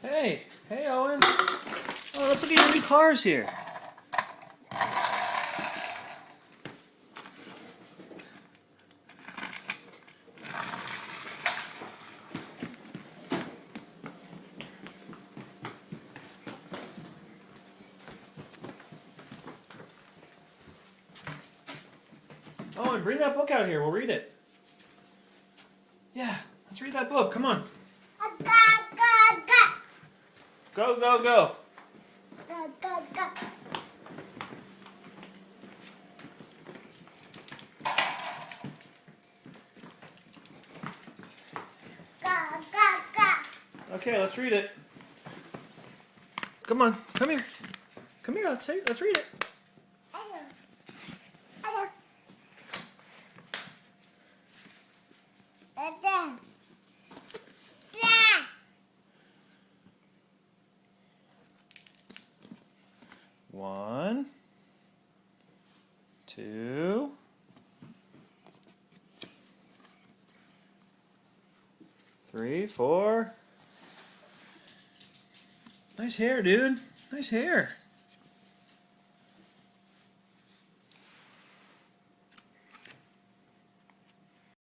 Hey, hey, Owen. Oh, let's look at your new cars here. Owen, bring that book out here. We'll read it. Yeah, let's read that book. Come on. Go, go, go. Okay, let's read it. Come on, come here. Come here, let's read it. One, two, three, four. Nice hair, dude. Nice hair.